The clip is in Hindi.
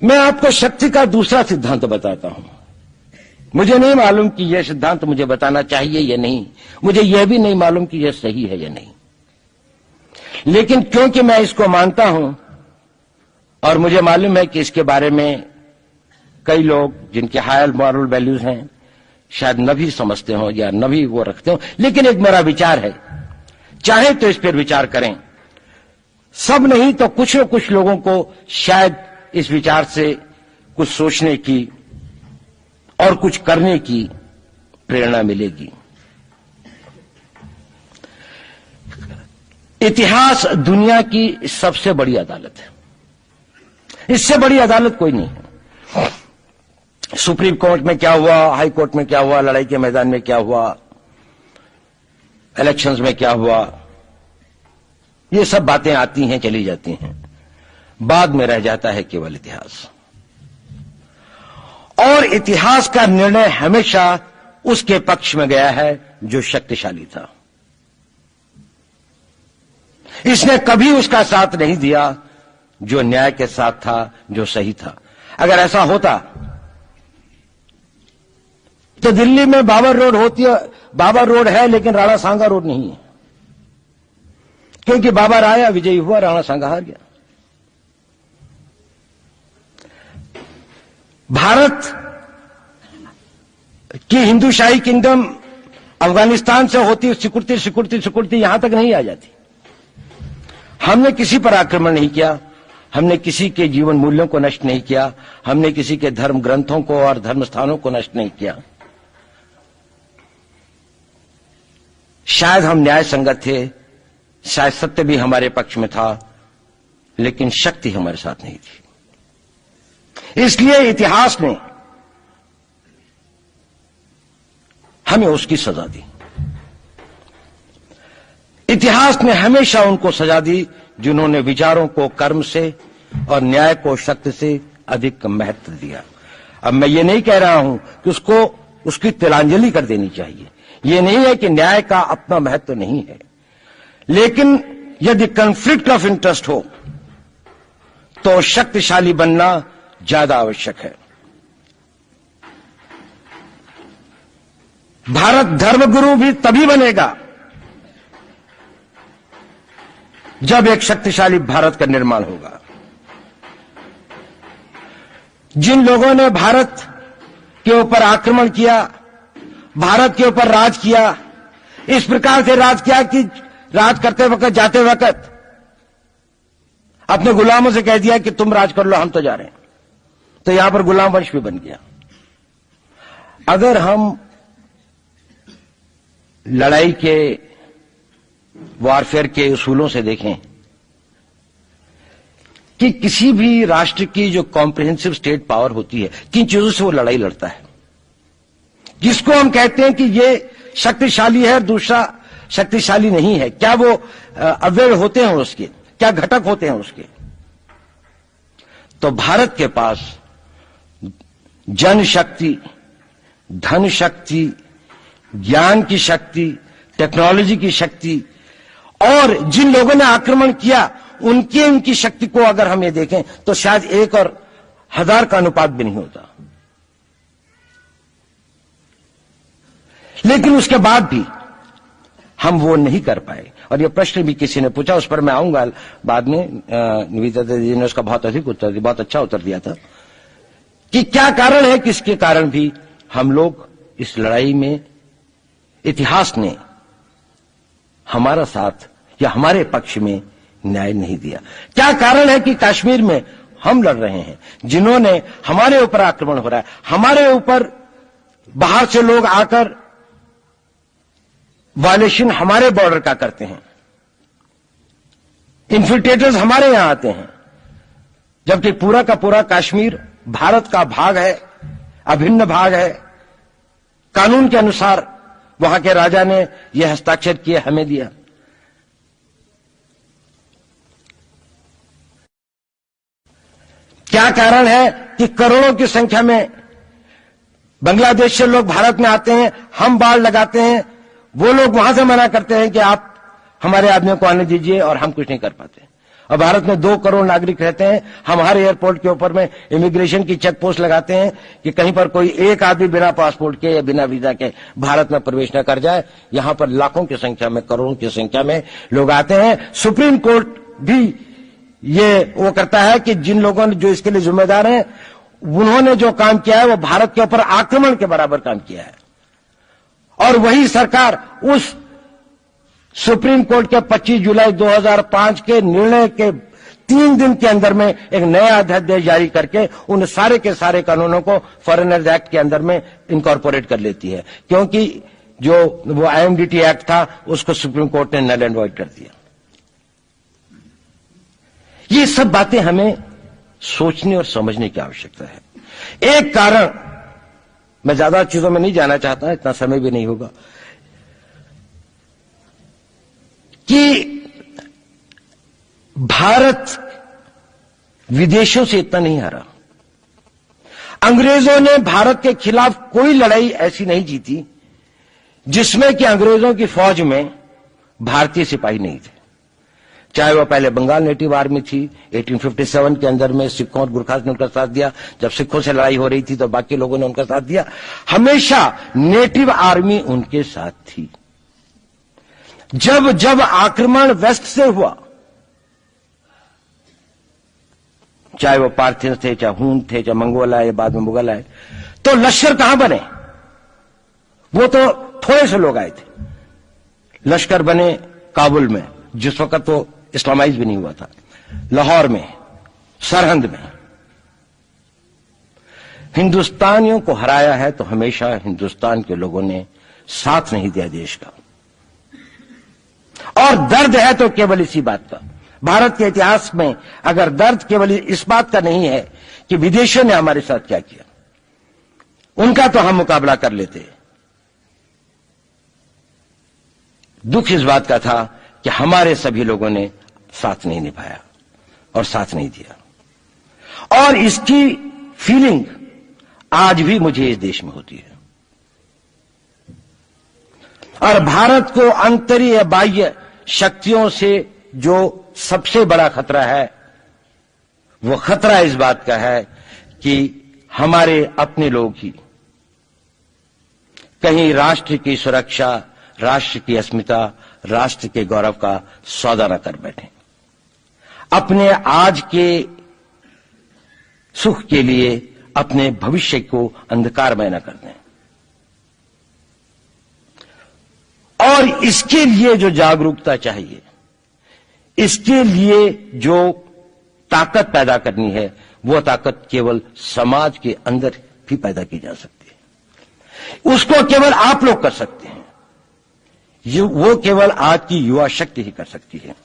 मैं आपको शक्ति का दूसरा सिद्धांत बताता हूं। मुझे नहीं मालूम कि यह सिद्धांत मुझे बताना चाहिए या नहीं, मुझे यह भी नहीं मालूम कि यह सही है या नहीं, लेकिन क्योंकि मैं इसको मानता हूं और मुझे मालूम है कि इसके बारे में कई लोग जिनके हायर मॉरल वैल्यूज हैं शायद न भी समझते हो या न भी वो रखते हो, लेकिन एक मेरा विचार है, चाहे तो इस पर विचार करें। सब नहीं तो कुछ न कुछ लोगों को शायद इस विचार से कुछ सोचने की और कुछ करने की प्रेरणा मिलेगी। इतिहास दुनिया की सबसे बड़ी अदालत है, इससे बड़ी अदालत कोई नहीं है। सुप्रीम कोर्ट में क्या हुआ, हाई कोर्ट में क्या हुआ, लड़ाई के मैदान में क्या हुआ, इलेक्शंस में क्या हुआ, ये सब बातें आती हैं चली जाती हैं, बाद में रह जाता है केवल इतिहास। और इतिहास का निर्णय हमेशा उसके पक्ष में गया है जो शक्तिशाली था। इसने कभी उसका साथ नहीं दिया जो न्याय के साथ था, जो सही था। अगर ऐसा होता तो दिल्ली में बाबर रोड होती है, बाबर रोड है लेकिन राणा सांगा रोड नहीं है, क्योंकि बाबर आया, विजयी हुआ, राणा सांगा हार गया। भारत की हिंदूशाही किंगडम अफगानिस्तान से होती सिकुड़ती सिकुड़ती सिकुड़ती यहां तक नहीं आ जाती। हमने किसी पर आक्रमण नहीं किया, हमने किसी के जीवन मूल्यों को नष्ट नहीं किया, हमने किसी के धर्म ग्रंथों को और धर्म स्थानों को नष्ट नहीं किया। शायद हम न्याय संगत थे, शायद सत्य भी हमारे पक्ष में था, लेकिन शक्ति हमारे साथ नहीं थी। इसलिए इतिहास ने हमें उसकी सजा दी। इतिहास ने हमेशा उनको सजा दी जिन्होंने विचारों को कर्म से और न्याय को शक्ति से अधिक महत्व दिया। अब मैं ये नहीं कह रहा हूं कि उसको उसकी तिलांजलि कर देनी चाहिए, ये नहीं है कि न्याय का अपना महत्व नहीं है, लेकिन यदि कॉन्फ्लिक्ट ऑफ इंटरेस्ट हो तो शक्तिशाली बनना ज्यादा आवश्यक है। भारत धर्मगुरु भी तभी बनेगा जब एक शक्तिशाली भारत का निर्माण होगा। जिन लोगों ने भारत के ऊपर आक्रमण किया, भारत के ऊपर राज किया, इस प्रकार से राज किया कि राज करते वक्त, जाते वक्त अपने गुलामों से कह दिया कि तुम राज कर लो, हम तो जा रहे हैं, तो यहां पर गुलाम वंश भी बन गया। अगर हम लड़ाई के वॉरफेयर के उसूलों से देखें कि किसी भी राष्ट्र की जो कॉम्प्रिहेंसिव स्टेट पावर होती है, किन चीजों से वो लड़ाई लड़ता है, जिसको हम कहते हैं कि ये शक्तिशाली है और दूसरा शक्तिशाली नहीं है, क्या वो अवयव होते हैं उसके, क्या घटक होते हैं उसके। तो भारत के पास जनशक्ति, धन शक्ति, ज्ञान की शक्ति, टेक्नोलॉजी की शक्ति, और जिन लोगों ने आक्रमण किया उनकी शक्ति को अगर हम ये देखें तो शायद 1 और 1000 का अनुपात भी नहीं होता। लेकिन उसके बाद भी हम वो नहीं कर पाए। और ये प्रश्न भी किसी ने पूछा, उस पर मैं आऊंगा बाद में। निवेदिता जी ने उसका बहुत अधिक उत्तर दिया, बहुत अच्छा उत्तर दिया था कि क्या कारण है कि इसके कारण भी हम लोग इस लड़ाई में इतिहास ने हमारा साथ या हमारे पक्ष में न्याय नहीं दिया। क्या कारण है कि कश्मीर में हम लड़ रहे हैं, जिन्होंने हमारे ऊपर आक्रमण हो रहा है, हमारे ऊपर बाहर से लोग आकर वायलेशन हमारे बॉर्डर का करते हैं, इन्फिल्ट्रेटर्स हमारे यहां आते हैं, जबकि पूरा का पूरा कश्मीर भारत का भाग है, अभिन्न भाग है। कानून के अनुसार वहां के राजा ने यह हस्ताक्षर किए, हमें दिया। क्या कारण है कि करोड़ों की संख्या में बांग्लादेश से लोग भारत में आते हैं, हम बाड़ लगाते हैं, वो लोग वहां से मना करते हैं कि आप हमारे आदमियों को आने दीजिए, और हम कुछ नहीं कर पाते। और भारत में 2 करोड़ नागरिक रहते हैं। हम हर एयरपोर्ट के ऊपर में इमिग्रेशन की चेक पोस्ट लगाते हैं कि कहीं पर कोई एक आदमी बिना पासपोर्ट के या बिना वीजा के भारत में प्रवेश न कर जाए। यहां पर लाखों की संख्या में, करोड़ों की संख्या में लोग आते हैं। सुप्रीम कोर्ट भी ये वो करता है कि जिन लोगों ने जो इसके लिए जिम्मेदार हैं, उन्होंने जो काम किया है वो भारत के ऊपर आक्रमण के बराबर काम किया है। और वही सरकार उस सुप्रीम कोर्ट के 25 जुलाई 2005 के निर्णय के 3 दिन के अंदर में एक नया अध्यादेश जारी करके उन सारे के सारे कानूनों को फॉरेनर्स एक्ट के अंदर में इनकॉर्पोरेट कर लेती है, क्योंकि जो वो आईएमडीटी एक्ट था उसको सुप्रीम कोर्ट ने नल एंड वॉइड कर दिया। ये सब बातें हमें सोचने और समझने की आवश्यकता है। एक कारण, मैं ज्यादा चीजों में नहीं जाना चाहता, इतना समय भी नहीं होगा, कि भारत विदेशों से इतना नहीं हारा। अंग्रेजों ने भारत के खिलाफ कोई लड़ाई ऐसी नहीं जीती जिसमें कि अंग्रेजों की फौज में भारतीय सिपाही नहीं थे। चाहे वह पहले बंगाल नेटिव आर्मी थी, 1857 के अंदर में सिखों और गुरखास ने उनका साथ दिया। जब सिखों से लड़ाई हो रही थी तो बाकी लोगों ने उनका साथ दिया। हमेशा नेटिव आर्मी उनके साथ थी। जब जब आक्रमण वेस्ट से हुआ, चाहे वो पार्थियन थे, चाहे हून थे, चाहे मंगोल आए, बाद में मुगल आए, तो लश्कर कहां बने? वो तो थोड़े से लोग आए थे। लश्कर बने काबुल में, जिस वक्त तो इस्लामाइज भी नहीं हुआ था, लाहौर में, सरहंद में। हिंदुस्तानियों को हराया है तो हमेशा हिंदुस्तान के लोगों ने साथ नहीं दिया देश का। और दर्द है तो केवल इसी बात का। भारत के इतिहास में अगर दर्द केवल इस बात का नहीं है कि विदेशियों ने हमारे साथ क्या किया, उनका तो हम मुकाबला कर लेते। दुख इस बात का था कि हमारे सभी लोगों ने साथ नहीं निभाया और साथ नहीं दिया। और इसकी फीलिंग आज भी मुझे इस देश में होती है। और भारत को आंतरिक बाह्य शक्तियों से जो सबसे बड़ा खतरा है, वो खतरा इस बात का है कि हमारे अपने लोग ही कहीं राष्ट्र की सुरक्षा, राष्ट्र की अस्मिता, राष्ट्र के गौरव का सौदा न कर बैठे, अपने आज के सुख के लिए अपने भविष्य को अंधकारमय न कर दें। और इसके लिए जो जागरूकता चाहिए, इसके लिए जो ताकत पैदा करनी है, वो ताकत केवल समाज के अंदर भी पैदा की जा सकती है। उसको केवल आप लोग कर सकते हैं। वो केवल आज की युवा शक्ति ही कर सकती है।